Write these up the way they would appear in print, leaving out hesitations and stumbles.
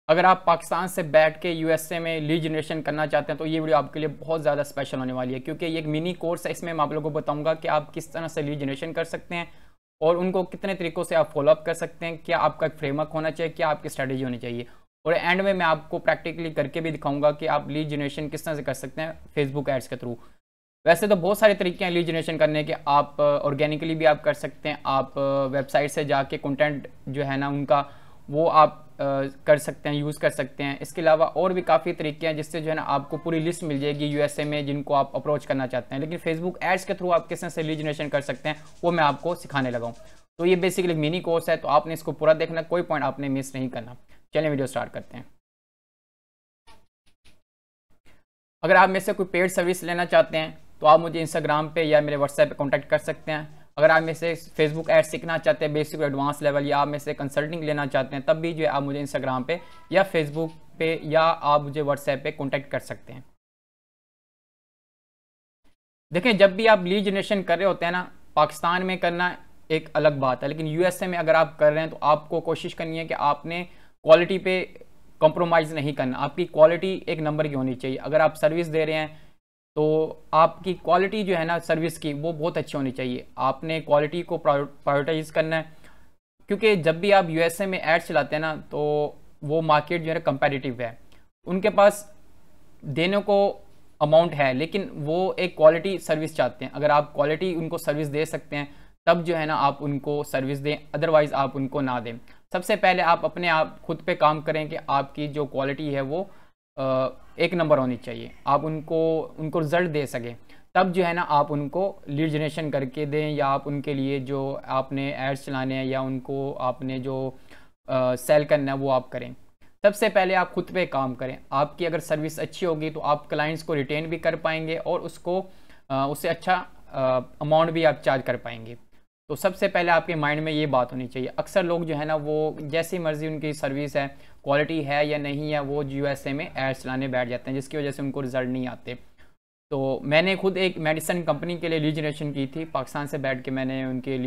अगर आप पाकिस्तान से बैठ के यूएसए में लीड जनरेशन करना चाहते हैं तो ये वीडियो आपके लिए बहुत ज़्यादा स्पेशल होने वाली है, क्योंकि ये एक मिनी कोर्स है। इसमें मैं आप लोगों को बताऊंगा कि आप किस तरह से लीड जनरेशन कर सकते हैं और उनको कितने तरीकों से आप फॉलोअप कर सकते हैं, क्या आपका एक फ्रेमवर्क होना चाहिए, क्या आपकी स्ट्रैटेजी होनी चाहिए। और एंड में मैं आपको प्रैक्टिकली करके भी दिखाऊंगा कि आप लीड जनरेशन किस तरह से कर सकते हैं फेसबुक एड्स के थ्रू। वैसे तो बहुत सारे तरीके हैं लीड जनरेशन करने के। आप ऑर्गेनिकली भी आप कर सकते हैं, आप वेबसाइट से जाके कंटेंट जो है ना उनका वो आप कर सकते हैं, यूज़ कर सकते हैं। इसके अलावा और भी काफ़ी तरीके हैं जिससे जो है ना आपको पूरी लिस्ट मिल जाएगी यूएसए में जिनको आप अप्रोच करना चाहते हैं। लेकिन फेसबुक एड्स के थ्रू आप किस तरह से लीड जनरेशन कर सकते हैं वो मैं आपको सिखाने लगा हूँ। तो ये बेसिकली मिनी कोर्स है, तो आपने इसको पूरा देखना, कोई पॉइंट आपने मिस नहीं करना। चलिए वीडियो स्टार्ट करते हैं। अगर आप मेरे से कोई पेड सर्विस लेना चाहते हैं तो आप मुझे इंस्टाग्राम पे या मेरे व्हाट्सएप पे कांटेक्ट कर सकते हैं। अगर आप मेरे से फेसबुक ऐड सीखना चाहते हैं बेसिक एडवांस लेवल, या आप मेरे से कंसल्टिंग लेना चाहते हैं, तब भी जो है आप मुझे इंस्टाग्राम पे या फेसबुक पे या आप मुझे व्हाट्सएप पे कांटेक्ट कर सकते हैं। देखें, जब भी आप लीड जनरेशन कर रहे होते हैं ना, पाकिस्तान में करना एक अलग बात है, लेकिन यूएसए में अगर आप कर रहे हैं तो आपको कोशिश करनी है कि आपने क्वालिटी पे कॉम्प्रोमाइज़ नहीं करना। आपकी क्वालिटी एक नंबर की होनी चाहिए। अगर आप सर्विस दे रहे हैं तो आपकी क्वालिटी जो है ना सर्विस की वो बहुत अच्छी होनी चाहिए। आपने क्वालिटी को प्रायोरिटाइज करना है, क्योंकि जब भी आप यूएसए में एड चलाते हैं ना तो वो मार्केट जो है कंपेटिटिव है। उनके पास देने को अमाउंट है, लेकिन वो एक क्वालिटी सर्विस चाहते हैं। अगर आप क्वालिटी उनको सर्विस दे सकते हैं तब जो है ना आप उनको सर्विस दें, अदरवाइज़ आप उनको ना दें। सबसे पहले आप अपने आप खुद पे काम करें कि आपकी जो क्वालिटी है वो एक नंबर होनी चाहिए। आप उनको रिजल्ट दे सकें, तब जो है ना आप उनको लीड जनरेशन करके दें, या आप उनके लिए जो आपने एड्स चलाने हैं या उनको आपने जो सेल करना है वो आप करें। सबसे पहले आप खुद पे काम करें। आपकी अगर सर्विस अच्छी होगी तो आप क्लाइंट्स को रिटेन भी कर पाएंगे और उससे अच्छा अमाउंट भी आप चार्ज कर पाएंगे। तो सबसे पहले आपके माइंड में ये बात होनी चाहिए। अक्सर लोग जो है ना वो जैसी मर्जी उनकी सर्विस है, क्वालिटी है या नहीं है, वो यूएसए में एड्स चलाने बैठ जाते हैं, जिसकी वजह से उनको रिजल्ट नहीं आते। तो मैंने खुद एक मेडिसिन कंपनी के लिए लीड जनरेशन की थी। पाकिस्तान से बैठ के मैंने उनके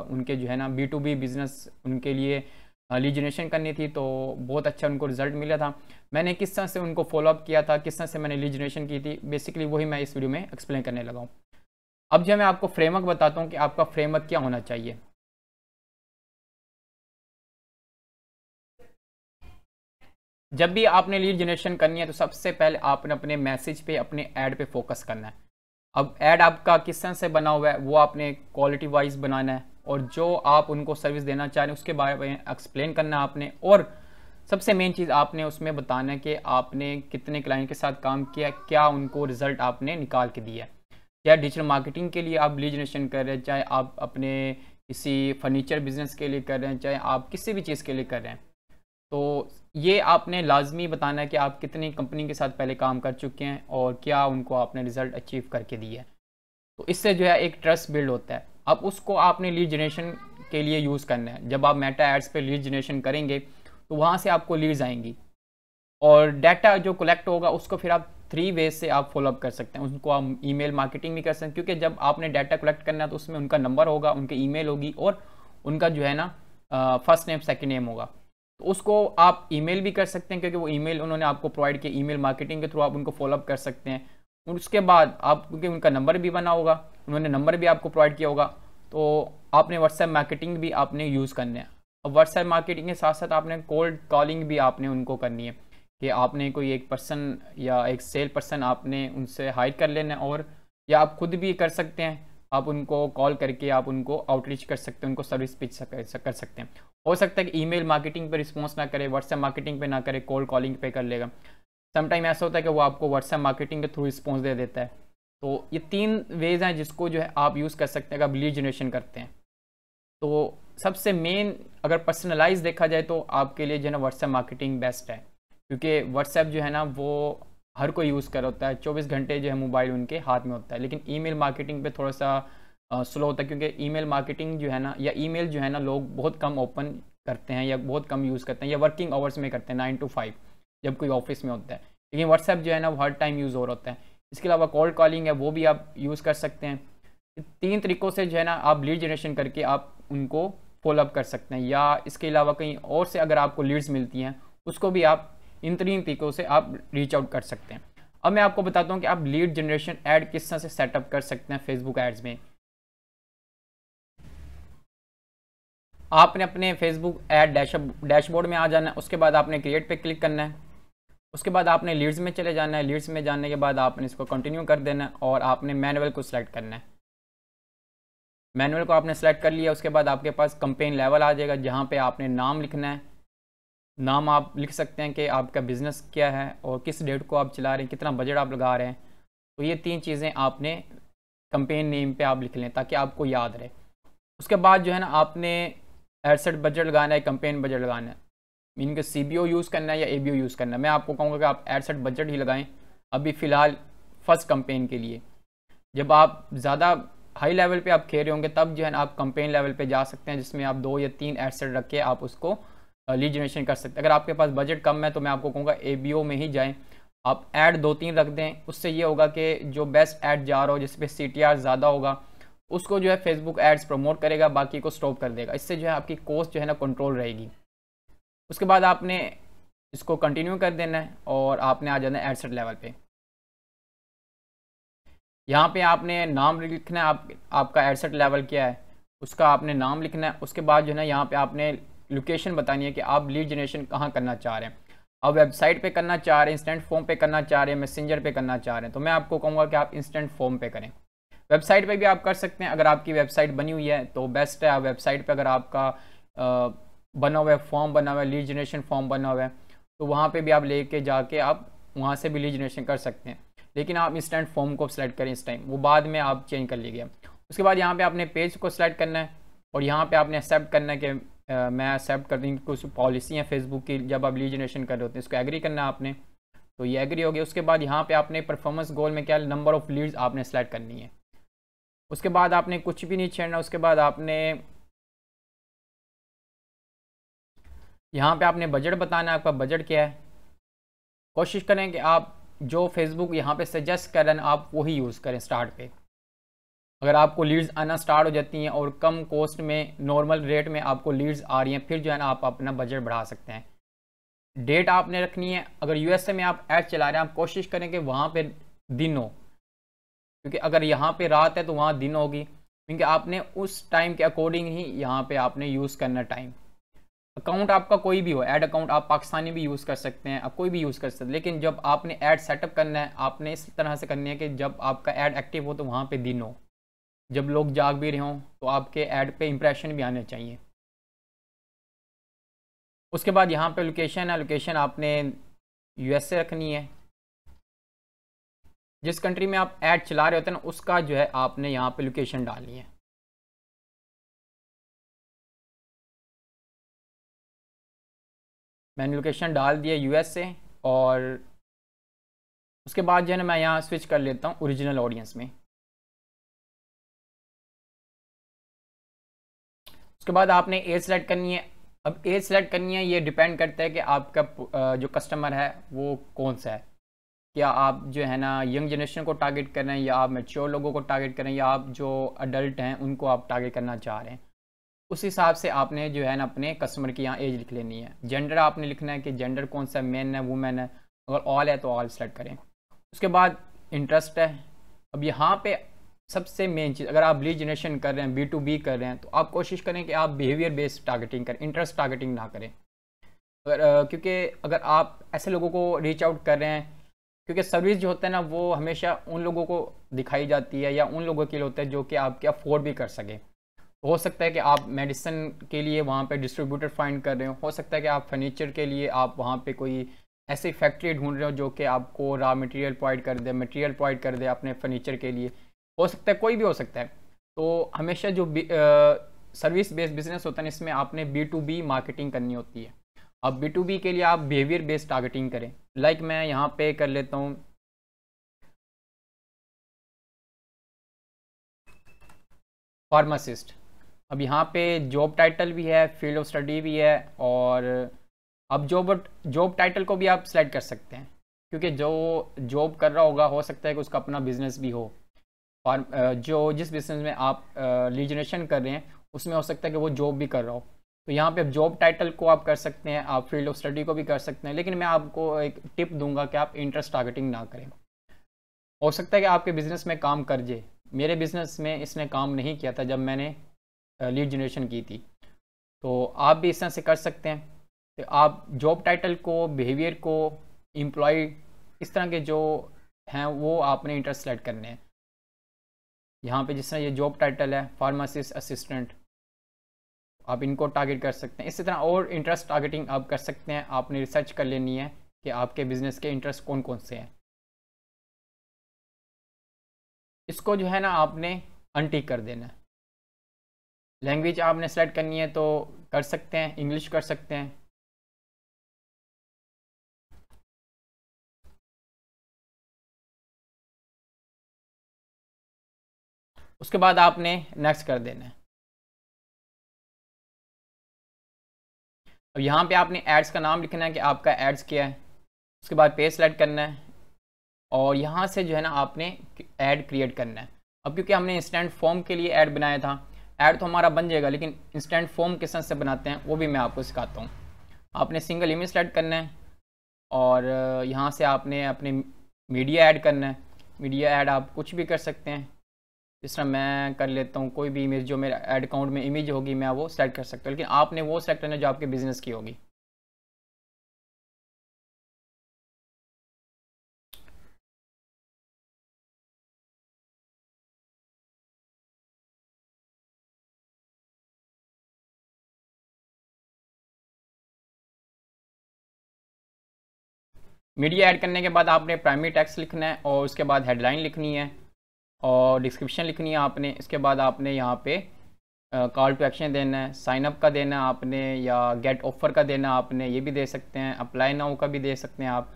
उनके जो है ना B2B बिज़नेस उनके लिए लीड जनरेशन करनी थी, तो बहुत अच्छा उनको रिजल्ट मिला था। मैंने किस तरह से उनको फॉलोअप किया था, किस तरह से मैंने लीड जनरेशन की थी, बेसिकली वही मैं इस वीडियो में एक्सप्लेन करने लगा हूँ। अब जो मैं आपको फ्रेमवर्क बताता हूँ कि आपका फ्रेमवर्क क्या होना चाहिए। जब भी आपने लीड जनरेशन करनी है तो सबसे पहले आपने अपने मैसेज पे, अपने ऐड पे फोकस करना है। अब ऐड आपका किस तरह से बना हुआ है वो आपने क्वालिटी वाइज बनाना है, और जो आप उनको सर्विस देना चाह रहे हैं उसके बारे में एक्सप्लेन करना है आपने। और सबसे मेन चीज़ आपने उसमें बताना है कि आपने कितने क्लाइंट के साथ काम किया, क्या उनको रिजल्ट आपने निकाल के दिया है। या डिजिटल मार्केटिंग के लिए आप लीड जनरेशन कर रहे हैं, चाहे आप अपने किसी फर्नीचर बिजनेस के लिए कर रहे हैं, चाहे आप किसी भी चीज़ के लिए कर रहे हैं, तो ये आपने लाजमी बताना है कि आप कितनी कंपनी के साथ पहले काम कर चुके हैं और क्या उनको आपने रिजल्ट अचीव करके दिया है। तो इससे जो है एक ट्रस्ट बिल्ड होता है। अब उसको आपने लीड जनरेशन के लिए यूज़ करना है। जब आप मेटा एड्स पे लीड जनरेशन करेंगे तो वहाँ से आपको लीड्स आएंगी, और डाटा जो कलेक्ट होगा उसको फिर आप 3 वेज से आप फॉलोअप कर सकते हैं। उसको आप ईमेल मार्केटिंग भी कर सकते हैं, क्योंकि जब आपने डाटा कलेक्ट करना है तो उसमें उनका नंबर होगा, उनकी ईमेल होगी और उनका जो है ना फर्स्ट नेम सेकंड नेम होगा। तो उसको आप ईमेल भी कर सकते हैं, क्योंकि वो ईमेल उन्होंने आपको प्रोवाइड किया। ईमेल मार्केटिंग के थ्रू आप उनको फॉलोअप कर सकते हैं। और उसके बाद आप, क्योंकि उनका नंबर भी बना होगा, उन्होंने नंबर भी आपको प्रोवाइड किया होगा, तो आपने व्हाट्सएप मार्केटिंग भी आपने यूज़ करना है। अब व्हाट्सएप मार्केटिंग के साथ साथ आपने कोल्ड कॉलिंग भी आपने उनको करनी है, कि आपने कोई एक पर्सन या एक सेल पर्सन आपने उनसे हायर कर लेना है, और या आप खुद भी कर सकते हैं। आप उनको कॉल करके आप उनको आउटरीच कर सकते हैं, उनको सर्विस पिच कर सकते हैं। हो सकता है कि ईमेल मार्केटिंग पे रिस्पॉन्स ना करे, व्हाट्सएप मार्केटिंग पे ना करे, कोल्ड कॉलिंग पे कर लेगा। समटाइम ऐसा होता है कि वो आपको व्हाट्सएप मार्केटिंग के थ्रू रिस्पॉन्स दे देता है। तो ये 3 वेज हैं जिसको जो है आप यूज़ कर सकते हैं अगर आप लीड जनरेशन करते हैं। तो सबसे मेन अगर पर्सनलाइज देखा जाए तो आपके लिए जो है ना व्हाट्सएप मार्केटिंग बेस्ट है, क्योंकि व्हाट्सएप जो है ना वो हर कोई यूज़ कर होता है, 24 घंटे जो है मोबाइल उनके हाथ में होता है। लेकिन ईमेल मार्केटिंग पे थोड़ा सा स्लो होता है, क्योंकि ईमेल मार्केटिंग जो है ना, या ईमेल जो है ना लोग बहुत कम ओपन करते हैं या बहुत कम यूज़ करते हैं, या वर्किंग आवर्स में करते हैं 9 to 5 जब कोई ऑफिस में होता है। लेकिन व्हाट्सएप जो है ना वो हर टाइम यूज़ हो रहा होता है। इसके अलावा कोल्ड कॉलिंग है वो भी आप यूज़ कर सकते हैं। 3 तरीक़ों से जो है ना आप लीड जनरेशन करके आप उनको फॉलोअप कर सकते हैं। या इसके अलावा कहीं और से अगर आपको लीड्स मिलती हैं उसको भी आप इन 3 तरीकों से आप रीच आउट कर सकते हैं। अब मैं आपको बताता हूँ कि आप लीड जनरेशन ऐड किस तरह से सेटअप कर सकते हैं फेसबुक एड्स में। आपने अपने फेसबुक ऐड डैशबोर्ड में आ जाना है, उसके बाद आपने क्रिएट पे क्लिक करना है, उसके बाद आपने लीड्स में चले जाना है। लीड्स में जाने के बाद आपने इसको कंटिन्यू कर देना है और आपने मैनुअल को सिलेक्ट करना है। मैनुअल को आपने सेलेक्ट कर लिया, उसके बाद आपके पास कंपेन लेवल आ जाएगा जहाँ पे आपने नाम लिखना है। नाम आप लिख सकते हैं कि आपका बिज़नेस क्या है और किस डेट को आप चला रहे हैं, कितना बजट आप लगा रहे हैं। तो ये 3 चीज़ें आपने कंपेन नेम पे आप लिख लें ताकि आपको याद रहे। उसके बाद जो है ना आपने एडसेट बजट लगाना है, कंपेन बजट लगाना है, मीनिंग कि CBO यूज़ करना है या ABO यूज़ करना है। मैं आपको कहूँगा कि आप एडसेट बजट ही लगाएं अभी फ़िलहाल फर्स्ट कंपेन के लिए। जब आप ज़्यादा हाई लेवल पे आप खेल रहे होंगे तब जो है ना आप कंपेन लेवल पे जा सकते हैं, जिसमें आप 2 या 3 एडसेट रख के आप उसको लीड जनरेशन कर सकते हैं। अगर आपके पास बजट कम है तो मैं आपको कहूँगा ABO में ही जाएँ। आप ऐड 2-3 रख दें, उससे ये होगा कि जो बेस्ट ऐड जा रहा हो जिस पे CTR ज़्यादा होगा उसको जो है फेसबुक एड्स प्रमोट करेगा, बाकी को स्टॉप कर देगा। इससे जो है आपकी कॉस्ट जो है ना कंट्रोल रहेगी। उसके बाद आपने इसको कंटिन्यू कर देना है और आपने आ जाना है एडसेट लेवल पे। यहाँ पे आपने नाम लिखना है, आपका एडसेट लेवल क्या है उसका आपने नाम लिखना है। उसके बाद जो है ना यहाँ पे आपने लोकेशन बतानी है कि आप लीड जनरेशन कहाँ करना चाह रहे हैं। आप वेबसाइट पे करना चाह रहे हैं, इंस्टेंट फॉर्म पे करना चाह रहे हैं, मैसेंजर पे करना चाह रहे हैं, तो मैं आपको कहूँगा कि आप इंस्टेंट फॉर्म पे करें। वेबसाइट पे भी आप कर सकते हैं, अगर आपकी वेबसाइट बनी हुई है तो बेस्ट है। आप वेबसाइट पे अगर आपका बना हुआ है फॉर्म बना हुआ है, लीड जनरेशन फॉर्म बना हुआ है, तो वहाँ पे भी आप लेके जाके आप वहाँ से भी लीड जनरेशन कर सकते हैं। लेकिन आप इंस्टेंट फॉर्म को सिलेक्ट करें इस टाइम, वो बाद में आप चेंज कर लीजिए। उसके बाद यहाँ पे आपने पेज को सिलेक्ट करना है और यहाँ पे आपने एक्सेप्ट करना है कि मैं एक्सेप्ट कर दूँ। कुछ पॉलिसी है फेसबुक की, जब आप लीड जनरेशन कर रहे होते हैं इसको एग्री करना है आपने, तो ये एग्री हो गया। उसके बाद यहाँ पे आपने परफॉर्मेंस गोल में क्या नंबर ऑफ लीड्स आपने सेलेक्ट करनी है। उसके बाद आपने कुछ भी नहीं छेड़ना। उसके बाद आपने यहाँ पे आपने बजट बताना है, आपका बजट क्या है। कोशिश करें कि आप जो फेसबुक यहाँ पे सजेस्ट कर रहे हैं आप वही यूज़ करें स्टार्ट पे। अगर आपको लीड्स आना स्टार्ट हो जाती हैं और कम कॉस्ट में नॉर्मल रेट में आपको लीड्स आ रही हैं, फिर जो है ना आप अपना बजट बढ़ा सकते हैं। डेट आपने रखनी है। अगर USA में आप ऐड चला रहे हैं, आप कोशिश करें कि वहाँ पे दिन हो, क्योंकि अगर यहाँ पे रात है तो वहाँ दिन होगी, क्योंकि आपने उस टाइम के अकॉर्डिंग ही यहाँ पे आपने यूज़ करना टाइम। अकाउंट आपका कोई भी हो, ऐड अकाउंट आप पाकिस्तानी भी यूज़ कर सकते हैं, आप कोई भी यूज़ कर सकते हैं, लेकिन जब आपने ऐड सेटअप करना है आपने इस तरह से करनी है कि जब आपका ऐड एक्टिव हो तो वहाँ पे दिन हो, जब लोग जाग भी रहे हों तो आपके ऐड पे इंप्रेशन भी आने चाहिए। उसके बाद यहाँ पे लोकेशन है, लोकेशन आपने USA रखनी है। जिस कंट्री में आप ऐड चला रहे होते हैं ना उसका जो है आपने यहाँ पे लोकेशन डालनी है। मैंने लोकेशन डाल दिया USA, और उसके बाद जो है ना मैं यहाँ स्विच कर लेता हूँ ओरिजिनल ऑडियंस में। उसके बाद आपने एज सेलेक्ट करनी है। अब एज सेलेक्ट करनी है, ये डिपेंड करता है कि आपका जो कस्टमर है वो कौन सा है। क्या आप जो है ना यंग जनरेशन को टारगेट कर रहे हैं, या आप मैच्योर लोगों को टारगेट कर रहे हैं, या आप जो अडल्ट हैं उनको आप टारगेट करना चाह रहे हैं। उस हिसाब से आपने जो है ना अपने कस्टमर की यहाँ एज लिख लेनी है। जेंडर आपने लिखना है कि जेंडर कौन सा, मैन है वुमेन है, अगर ऑल है तो ऑल सेलेक्ट करें। उसके बाद इंटरेस्ट है। अब यहाँ पे सबसे मेन चीज़, अगर आप लीड जनरेशन कर रहे हैं, B2B कर रहे हैं, तो आप कोशिश करें कि आप बिहेवियर बेस्ड टारगेटिंग करें, इंटरेस्ट टारगेटिंग ना करें। क्योंकि अगर आप ऐसे लोगों को रीच आउट कर रहे हैं, क्योंकि सर्विस जो होता है ना वो हमेशा उन लोगों को दिखाई जाती है या उन लोगों के लिए होता है जो कि आपके अफोर्ड भी कर सके। हो सकता है कि आप मेडिसिन के लिए वहाँ पे डिस्ट्रीब्यूटर फाइंड कर रहे हो सकता है कि आप फर्नीचर के लिए आप वहाँ पे कोई ऐसी फैक्ट्री ढूंढ रहे हो जो कि आपको रॉ मटेरियल प्रोवाइड कर दे, मटेरियल प्रोवाइड कर दे अपने फर्नीचर के लिए। हो सकता है कोई भी हो सकता है। तो हमेशा जो सर्विस बेस्ड बिजनेस होता है इसमें आपने B2B मार्केटिंग करनी होती है। अब B2B के लिए आप बिहेवियर बेस्ड टारगेटिंग करें। लाइक मैं यहाँ पे कर लेता हूँ फार्मासिस्ट। अब यहाँ पे जॉब टाइटल भी है, फील्ड ऑफ स्टडी भी है, और अब जॉब टाइटल को भी आप सिलेक्ट कर सकते हैं, क्योंकि जो जॉब कर रहा होगा हो सकता है कि उसका अपना बिजनेस भी हो, और जो जिस बिजनेस में आप लीड जनरेशन कर रहे हैं उसमें हो सकता है कि वो जॉब भी कर रहा हो। तो यहाँ पे आप जॉब टाइटल को आप कर सकते हैं, आप फील्ड ऑफ स्टडी को भी कर सकते हैं, लेकिन मैं आपको एक टिप दूंगा कि आप इंटरेस्ट टारगेटिंग ना करें। हो सकता है कि आपके बिज़नेस में काम कर जाए, मेरे बिज़नेस में इसने काम नहीं किया था जब मैंने लीड जनरेशन की थी। तो आप भी इस तरह से कर सकते हैं कि आप जॉब टाइटल को, बिहेवियर को, एम्प्लॉय, इस तरह के जो हैं वो आपने इंटरेस्ट सेलेक्ट करने हैं। यहाँ पे जिस तरह ये जॉब टाइटल है फार्मासिस्ट असिस्टेंट, आप इनको टारगेट कर सकते हैं। इसी तरह और इंटरेस्ट टारगेटिंग आप कर सकते हैं। आपने रिसर्च कर लेनी है कि आपके बिज़नेस के इंटरेस्ट कौन कौन से हैं। इसको जो है ना आपने अनटिक कर देना है। लैंग्वेज आपने सेलेक्ट करनी है तो कर सकते हैं, इंग्लिश कर सकते हैं। उसके बाद आपने नेक्स्ट कर देना है। अब यहाँ पे आपने एड्स का नाम लिखना है कि आपका एड्स क्या है। उसके बाद पेज सेलेक्ट करना है और यहाँ से जो है ना आपने ऐड क्रिएट करना है। अब क्योंकि हमने इंस्टेंट फॉर्म के लिए ऐड बनाया था, ऐड तो हमारा बन जाएगा, लेकिन इंस्टेंट फॉर्म किस तरह से बनाते हैं वो भी मैं आपको सिखाता हूँ। आपने सिंगल इमेज सेलेक्ट करना है और यहाँ से आपने अपने मीडिया ऐड करना है। मीडिया ऐड आप कुछ भी कर सकते हैं। जिस तरह मैं कर लेता हूँ, कोई भी इमेज जो मेरे ऐड अकाउंट में इमेज होगी मैं वो सेलेक्ट कर सकता हूँ, लेकिन आपने वो सेलेक्ट करना है जो आपके बिजनेस की होगी। मीडिया ऐड करने के बाद आपने प्राइमरी टेक्स्ट लिखना है और उसके बाद हेडलाइन लिखनी है और डिस्क्रिप्शन लिखनी है आपने। इसके बाद आपने यहाँ पे कॉल टू एक्शन देना है, साइन अप का देना है आपने, या गेट ऑफर का देना आपने, ये भी दे सकते हैं, अप्लाई नाउ का भी दे सकते हैं आप।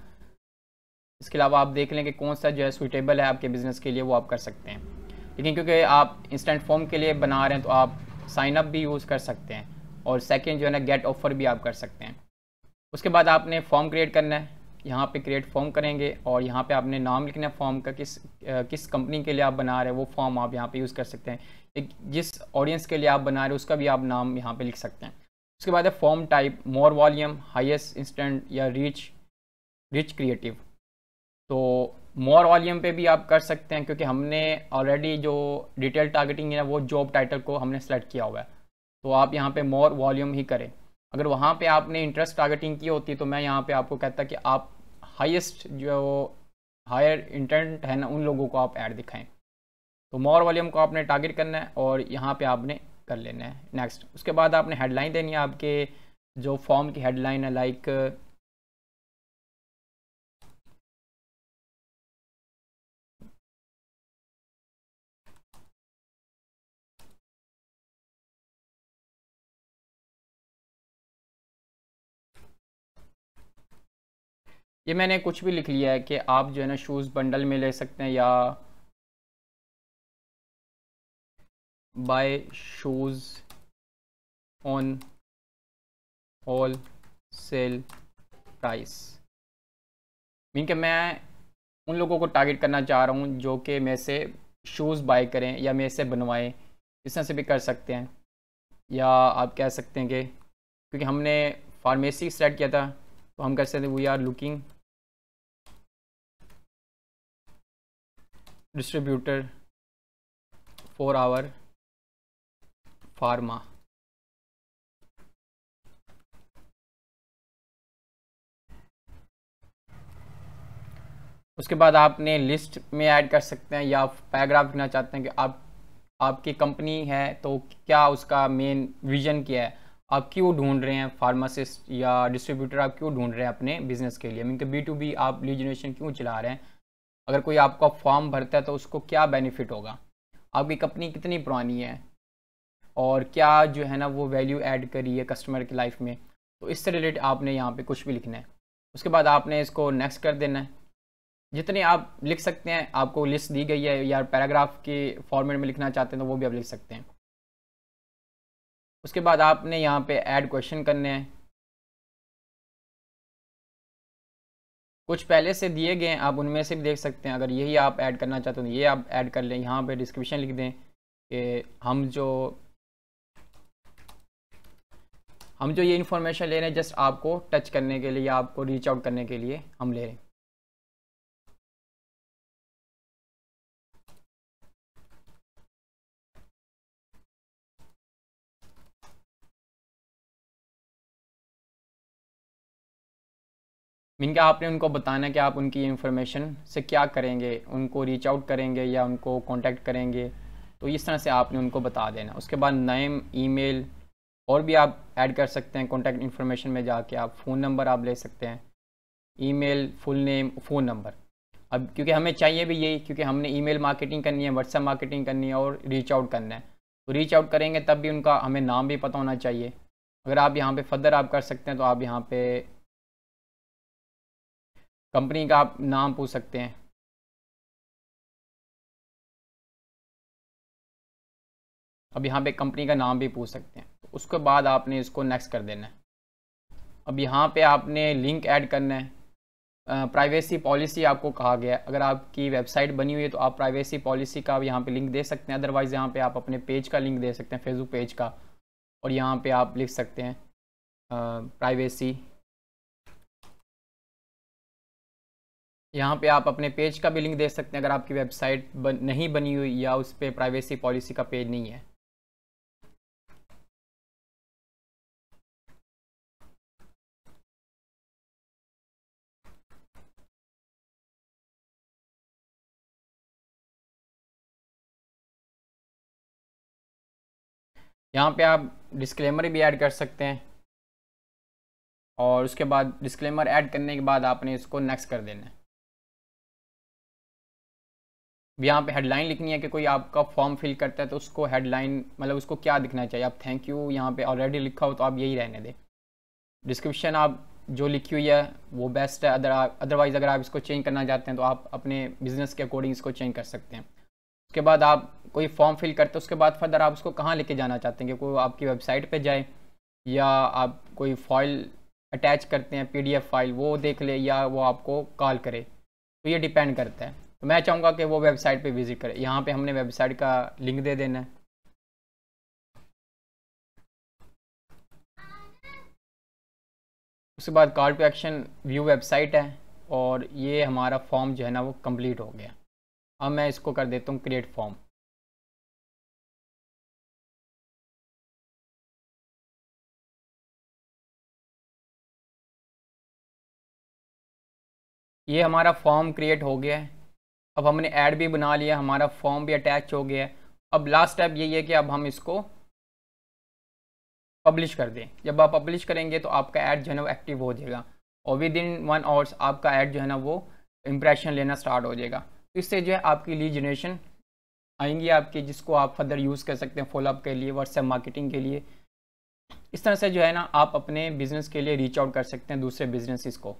इसके अलावा आप देख लें कि कौन सा जो है सूटेबल है आपके बिज़नेस के लिए, वो आप कर सकते हैं। लेकिन क्योंकि आप इंस्टेंट फॉर्म के लिए बना रहे हैं तो आप साइन अप भी यूज़ कर सकते हैं और सेकेंड जो है ना गेट ऑफर भी आप कर सकते हैं। उसके बाद आपने फॉर्म क्रिएट करना है। यहाँ पे क्रिएट फॉर्म करेंगे और यहाँ पे आपने नाम लिखना है फॉर्म का, किस कंपनी के लिए आप बना रहे हैं वो फॉर्म आप यहाँ पे यूज़ कर सकते हैं। जिस ऑडियंस के लिए आप बना रहे हैं उसका भी आप नाम यहाँ पे लिख सकते हैं। उसके बाद है फॉर्म टाइप, मोर वॉल्यूम, हाईएस्ट इंस्टेंट या रिच क्रिएटिव। तो मोर वॉल्यूम पे भी आप कर सकते हैं क्योंकि हमने ऑलरेडी जो डिटेल टारगेटिंग है वो जॉब टाइटल को हमने सेलेक्ट किया हुआ है, तो आप यहाँ पे मोर वॉल्यूम ही करें। अगर वहाँ पे आपने इंटरेस्ट टारगेटिंग की होती तो मैं यहाँ पे आपको कहता कि आप हाईएस्ट जो हायर इंटेंट है ना उन लोगों को आप ऐड दिखाएं। तो मोर वॉल्यूम को आपने टारगेट करना है और यहाँ पे आपने कर लेना है नेक्स्ट। उसके बाद आपने हेडलाइन देनी है, आपके जो फॉर्म की हेडलाइन है, लाइक ये मैंने कुछ भी लिख लिया है कि आप जो है ना शूज़ बंडल में ले सकते हैं या buy shoes on wholesale price. Mean कि मैं उन लोगों को टारगेट करना चाह रहा हूँ जो कि मेरे से शूज़ बाय करें या मेरे से बनवाएं। इस तरह से भी कर सकते हैं, या आप कह सकते हैं कि क्योंकि हमने फार्मेसी स्टार्ट किया था तो हम कर सकते हैं we are looking distributor for our pharma. उसके बाद आपने लिस्ट में ऐड कर सकते हैं या पैराग्राफ लिखना चाहते हैं कि आपकी कंपनी है तो क्या उसका मेन विजन क्या है, आप क्यों ढूंढ रहे हैं फार्मासिस्ट या डिस्ट्रीब्यूटर, आप क्यों ढूंढ रहे हैं अपने बिजनेस के लिए। मीन कि B2B आप लीड जनरेशन क्यों चला रहे हैं, अगर कोई आपका फॉर्म भरता है तो उसको क्या बेनिफिट होगा, आपकी कंपनी कितनी पुरानी है और क्या जो है ना वो वैल्यू ऐड करी है कस्टमर की लाइफ में। तो इससे रिलेटेड आपने यहाँ पे कुछ भी लिखना है। उसके बाद आपने इसको नेक्स्ट कर देना है। जितने आप लिख सकते हैं, आपको लिस्ट दी गई है, या पैराग्राफ के फॉर्मेट में लिखना चाहते हैं तो वो भी आप लिख सकते हैं। उसके बाद आपने यहाँ पे ऐड क्वेश्चन करने हैं, कुछ पहले से दिए गए हैं, आप उनमें से भी देख सकते हैं। अगर यही आप ऐड करना चाहते हो तो ये आप ऐड कर लें। यहाँ पे डिस्क्रिप्शन लिख दें कि हम जो हम जो ये इन्फॉर्मेशन ले रहे हैं जस्ट आपको टच करने के लिए या आपको रीच आउट करने के लिए हम ले रहे हैं। मीन क्या आपने उनको बताना है कि आप उनकी इन्फॉर्मेशन से क्या करेंगे, उनको रीच आउट करेंगे या उनको कांटेक्ट करेंगे, तो इस तरह से आपने उनको बता देना। उसके बाद नेम, ईमेल और भी आप ऐड कर सकते हैं। कॉन्टैक्ट इन्फॉर्मेशन में जाके आप फ़ोन नंबर आप ले सकते हैं, email, full name, phone number. अब क्योंकि हमें चाहिए भी यही, क्योंकि हमने ईमेल मार्केटिंग करनी है, व्हाट्सएप मार्केटिंग करनी है और रीच आउट करना है। तो रीच आउट करेंगे तब भी उनका हमें नाम भी पता होना चाहिए। अगर आप यहाँ पे फर्दर आप कर सकते हैं तो आप यहाँ पे कंपनी का आप नाम पूछ सकते हैं। अब यहाँ पे कंपनी का नाम भी पूछ सकते हैं। तो उसके बाद आपने इसको नेक्स्ट कर देना है। अब यहाँ पे आपने लिंक ऐड करना है। प्राइवेसी पॉलिसी आपको कहा गया है, अगर आपकी वेबसाइट बनी हुई है तो आप प्राइवेसी पॉलिसी का यहाँ पे लिंक दे सकते हैं। अदरवाइज़ यहाँ पे आप अपने पेज का लिंक दे सकते हैं, फेसबुक पेज का, और यहाँ पे आप लिख सकते हैं प्राइवेसी। यहाँ पे आप अपने पेज का भी लिंक दे सकते हैं अगर आपकी वेबसाइट नहीं बनी हुई या उस पर प्राइवेसी पॉलिसी का पेज नहीं है। यहाँ पे आप डिस्क्लेमर भी ऐड कर सकते हैं और उसके बाद डिस्क्लेमर ऐड करने के बाद आपने इसको नेक्स्ट कर देना है। यहाँ पे हेडलाइन लिखनी है कि कोई आपका फॉर्म फिल करता है तो उसको हेडलाइन मतलब उसको क्या दिखना चाहिए। आप थैंक यू यहाँ पे ऑलरेडी लिखा हो तो आप यही रहने दें। डिस्क्रिप्शन आप जो लिखी हुई है वो बेस्ट है। अदरवाइज़ अगर आप इसको चेंज करना चाहते हैं तो आप अपने बिजनेस के अकॉर्डिंग इसको चेंज कर सकते हैं। उसके बाद आप कोई फॉर्म फिल करते हैं, उसके बाद फर्दर आप उसको कहाँ लेके जाना चाहते हैं कि कोई आपकी वेबसाइट पे जाए या आप कोई फाइल अटैच करते हैं PDF फाइल वो देख ले या वो आपको कॉल करे, तो ये डिपेंड करता है। तो मैं चाहूँगा कि वो वेबसाइट पे विज़िट करे। यहाँ पे हमने वेबसाइट का लिंक दे देना है। उसके बाद call to action view website है और ये हमारा फॉर्म जो है ना वो कंप्लीट हो गया। अब मैं इसको कर देता हूँ क्रिएट फॉर्म। ये हमारा फॉर्म क्रिएट हो गया है। अब हमने ऐड भी बना लिया, हमारा फॉर्म भी अटैच हो गया है। अब लास्ट स्टेप यही है कि अब हम इसको पब्लिश कर दें। जब आप पब्लिश करेंगे तो आपका ऐड जो है ना वो एक्टिव हो जाएगा और विद इन 1 आवर्स आपका ऐड जो है ना वो इम्प्रेशन लेना स्टार्ट हो जाएगा। तो इससे जो है आपकी लीड जनरेशन आएंगी आपकी, जिसको आप फर्दर यूज़ कर सकते हैं फॉलोअप के लिए, व्हाट्सएप मार्केटिंग के लिए। इस तरह से जो है ना आप अपने बिज़नेस के लिए रीच आउट कर सकते हैं दूसरे बिजनेसेस को।